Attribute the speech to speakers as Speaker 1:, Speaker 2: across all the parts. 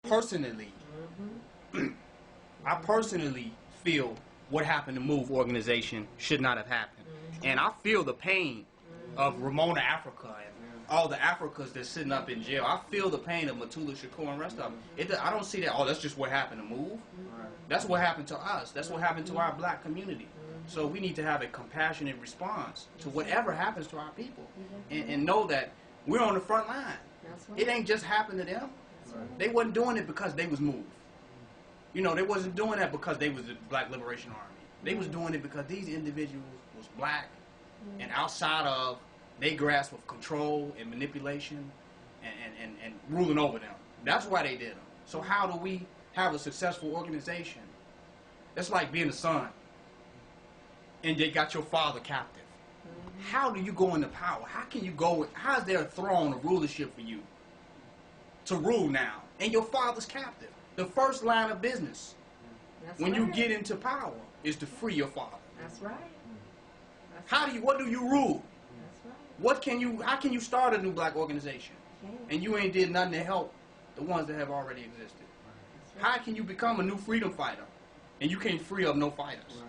Speaker 1: personally, I personally feel what happened to MOVE organization should not have happened. And I feel the pain of Ramona Africa and all the Africans that's sitting up in jail. I feel the pain of Mutulu Shakur and the rest of them. I don't see that, oh, that's just what happened to MOVE. That's what happened to us. That's what happened to our black community. So we need to have a compassionate response to whatever happens to our people. And know that we're on the front line. It ain't just happened to them. They wasn't doing it because they was MOVE. You know, they wasn't doing that because they was the Black Liberation Army. They was doing it because these individuals was black and outside of their grasp of control and manipulation and ruling over them. That's why they did them. So how do we have a successful organization? It's like being a son and they got your father captive. How do you go into power? How can you go? How is there a throne of rulership for you to rule now? And your father's captive. The first line of business when you get into power is to free your father.
Speaker 2: That's right.
Speaker 1: What do you rule?
Speaker 2: That's right.
Speaker 1: How can you start a new black organization and you ain't did nothing to help the ones that have already existed? How can you become a new freedom fighter and you can't free up no fighters?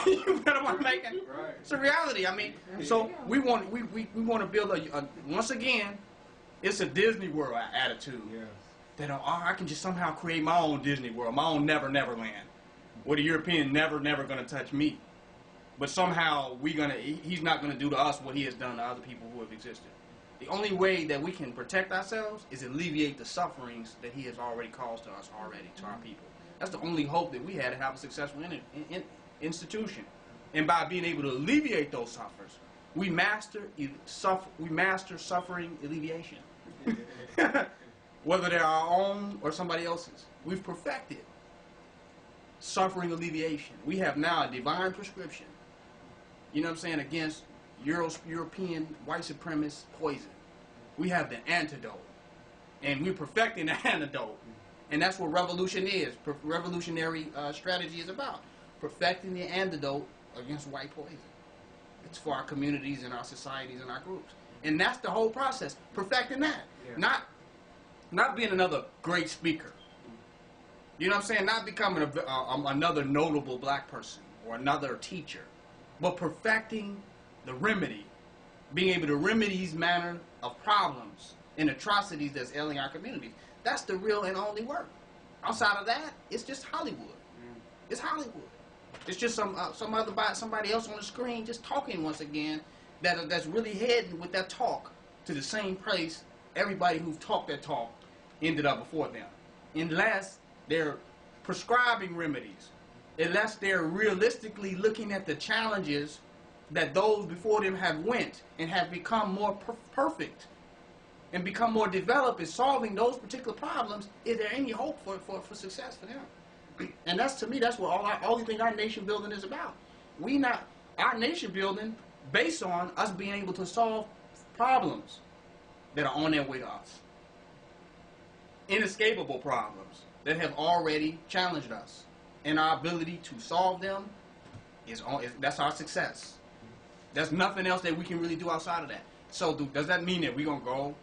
Speaker 1: You know what I'm making?
Speaker 3: Right.
Speaker 1: It's a reality. I mean, so we want to build a once again, it's a Disney World attitude.
Speaker 3: Yes.
Speaker 1: That I can just somehow create my own Disney World, my own Never Never Land, where the European never gonna touch me, but somehow he's not gonna do to us what he has done to other people who have existed. The only way that we can protect ourselves is alleviate the sufferings that he has already caused to us to our people. That's the only hope that we had to have a successful institution. And by being able to alleviate those sufferings, we master suffering alleviation. Whether they're our own or somebody else's. We've perfected suffering alleviation. We have now a divine prescription, you know what I'm saying, against European white supremacist poison. We have the antidote. And we're perfecting the antidote. And that's what revolution is. Revolutionary strategy is about. Perfecting the antidote against white poison. It's for our communities and our societies and our groups. And that's the whole process. Perfecting that. Yeah. Not being another great speaker. You know what I'm saying? Not becoming another notable black person or another teacher. But perfecting the remedy. Being able to remedy these manner of problems and atrocities that's ailing our communities. That's the real and only work. Outside of that, it's just Hollywood. It's Hollywood. It's just somebody else on the screen just talking once again that's really heading with that talk to the same place everybody who talked that talk ended up before them. Unless they're prescribing remedies, unless they're realistically looking at the challenges that those before them have went and have become more perfect and become more developed in solving those particular problems, is there any hope for success for them? And that's, to me, that's what all you think our nation building is about. Our nation building based on us being able to solve problems that are on their way to us. Inescapable problems that have already challenged us. And our ability to solve them, that's our success. There's nothing else that we can really do outside of that. So does that mean that we're going to go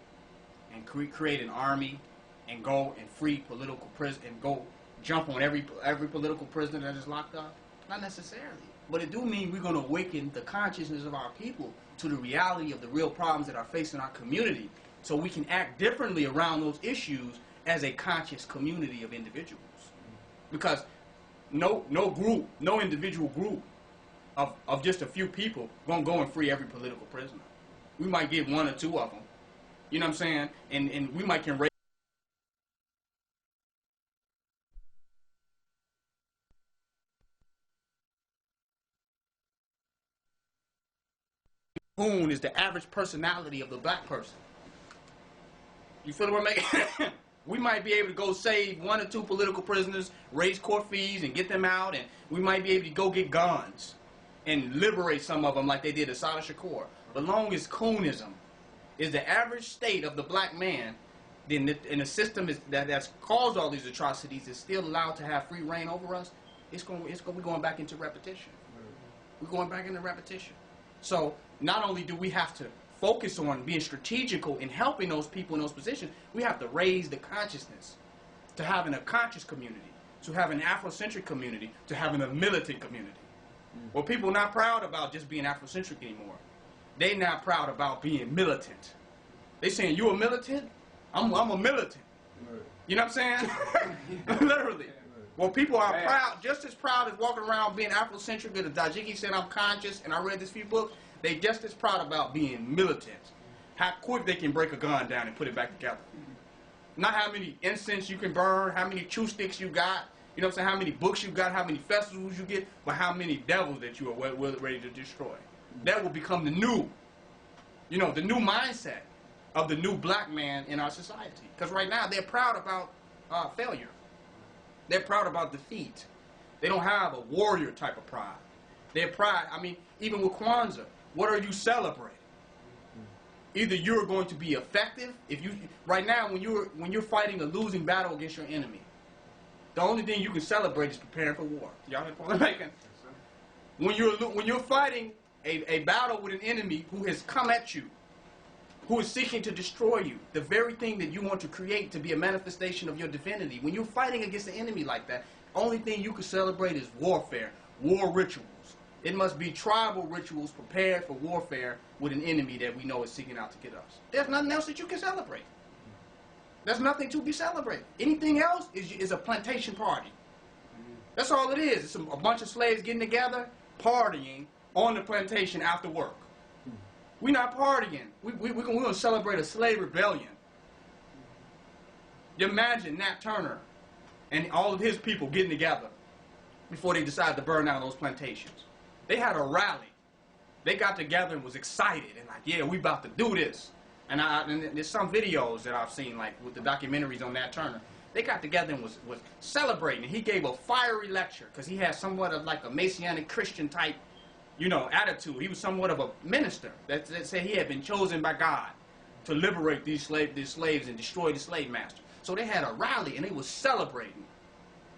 Speaker 1: and create an army and go and free political prisoners and go jump on every political prisoner that is locked up? Not necessarily. But it do mean we're going to awaken the consciousness of our people to the reality of the real problems that are facing our community, so we can act differently around those issues as a conscious community of individuals. Because no individual group of just a few people gonna go and free every political prisoner. We might get one or two of them. You know what I'm saying? And we might can raise Boone is the average personality of the black person. You feel what I'm making? We might be able to go save one or two political prisoners, raise court fees and get them out, and we might be able to go get guns and liberate some of them like they did Assata Shakur. But long as Coonism is the average state of the black man, then and the system that's caused all these atrocities is still allowed to have free reign over us, it's going to be going back into repetition. We're going back into repetition. So not only do we have to focus on being strategical in helping those people in those positions, we have to raise the consciousness to having a conscious community, to having an Afrocentric community, to having a militant community. Well, people are not proud about just being Afrocentric anymore. They're not proud about being militant. They saying, you a militant? I'm a militant. You know what I'm saying? Literally. Well, people are proud, just as proud as walking around being Afrocentric. The Dajiki said, I'm conscious, and I read this few books. They just as proud about being militant. How quick they can break a gun down and put it back together. Not how many incense you can burn, how many chew sticks you got, you know what I'm saying, how many books you got, how many festivals you get, but how many devils that you are ready to destroy. That will become the new, you know, the new mindset of the new black man in our society. Because right now they're proud about failure. They're proud about defeat. They don't have a warrior type of pride. Their pride, I mean, even with Kwanzaa, what are you celebrating? Either you're going to be effective, if you right now when you're fighting a losing battle against your enemy, the only thing you can celebrate is preparing for war. Y'all hear the point I'm making? When you're fighting a battle with an enemy who has come at you, who is seeking to destroy you, the very thing that you want to create to be a manifestation of your divinity, when you're fighting against an enemy like that, only thing you can celebrate is warfare, war rituals. It must be tribal rituals prepared for warfare with an enemy that we know is seeking out to get us. There's nothing else that you can celebrate. There's nothing to be celebrated. Anything else is a plantation party. That's all it is. It's a bunch of slaves getting together, partying on the plantation after work. We're not partying. We're going to celebrate a slave rebellion. Imagine Nat Turner and all of his people getting together before they decided to burn down those plantations. They had a rally. They got together and was excited and like, yeah, we about to do this. And there's some videos that I've seen, like with the documentaries on Nat Turner. They got together and was celebrating. He gave a fiery lecture because he had somewhat of like a Messianic Christian type, you know, attitude. He was somewhat of a minister that said he had been chosen by God to liberate these slaves and destroy the slave master. So they had a rally and they were celebrating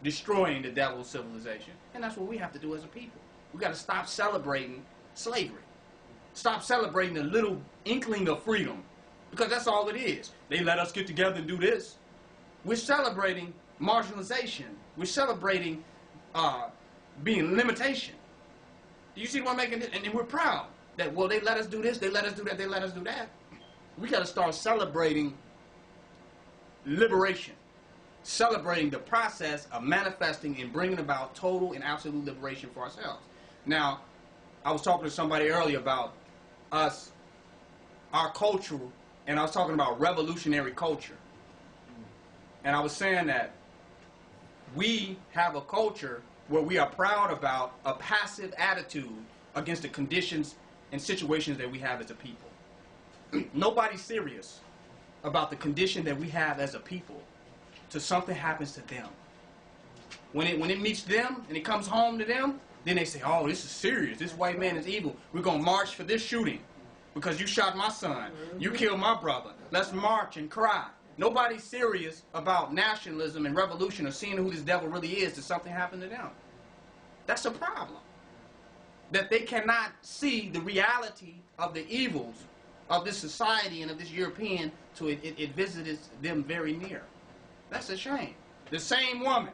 Speaker 1: destroying the devil's civilization. And that's what we have to do as a people. We got to stop celebrating slavery. Stop celebrating the little inkling of freedom. Because that's all it is. They let us get together and do this. We're celebrating marginalization. We're celebrating being limitation. Do you see what I'm making? And we're proud that, well, they let us do this, they let us do that, they let us do that. We got to start celebrating liberation. Celebrating the process of manifesting and bringing about total and absolute liberation for ourselves. Now, I was talking to somebody earlier about us, our culture, and I was talking about revolutionary culture. And I was saying that we have a culture where we are proud about a passive attitude against the conditions and situations that we have as a people. Nobody's serious about the condition that we have as a people till something happens to them. When it meets them and it comes home to them, then they say, oh, this is serious. This white man is evil. We're going to march for this shooting because you shot my son. You killed my brother. Let's march and cry. Nobody's serious about nationalism and revolution or seeing who this devil really is till something happened to them. That's a problem. That they cannot see the reality of the evils of this society and of this European till it visited them very near. That's a shame. The same woman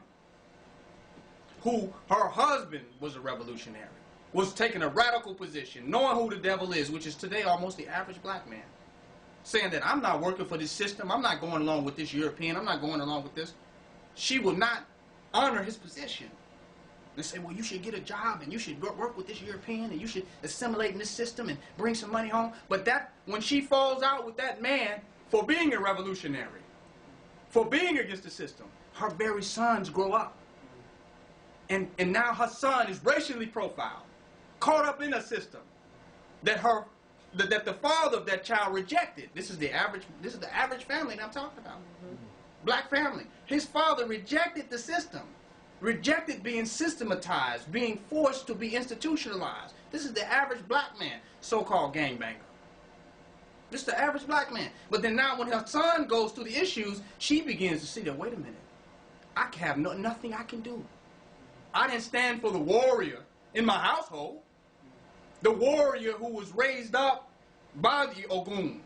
Speaker 1: who her husband was a revolutionary was taking a radical position, knowing who the devil is, which is today almost the average black man, saying that I'm not working for this system, I'm not going along with this European, I'm not going along with this. She will not honor his position. They say, well, you should get a job and you should work with this European and you should assimilate in this system and bring some money home. But that, when she falls out with that man for being a revolutionary, for being against the system, her very sons grow up. And now her son is racially profiled, caught up in a system that that the father of that child rejected. This is the average family that I'm talking about. Black family. His father rejected the system. Rejected being systematized, being forced to be institutionalized. This is the average black man, so-called gangbanger. This is the average black man. But then now when her son goes through the issues, she begins to see that, wait a minute, I have nothing I can do. I didn't stand for the warrior in my household. The warrior who was raised up by the Ogun,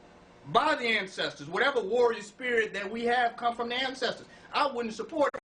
Speaker 1: by the ancestors. Whatever warrior spirit that we have come from the ancestors. I wouldn't support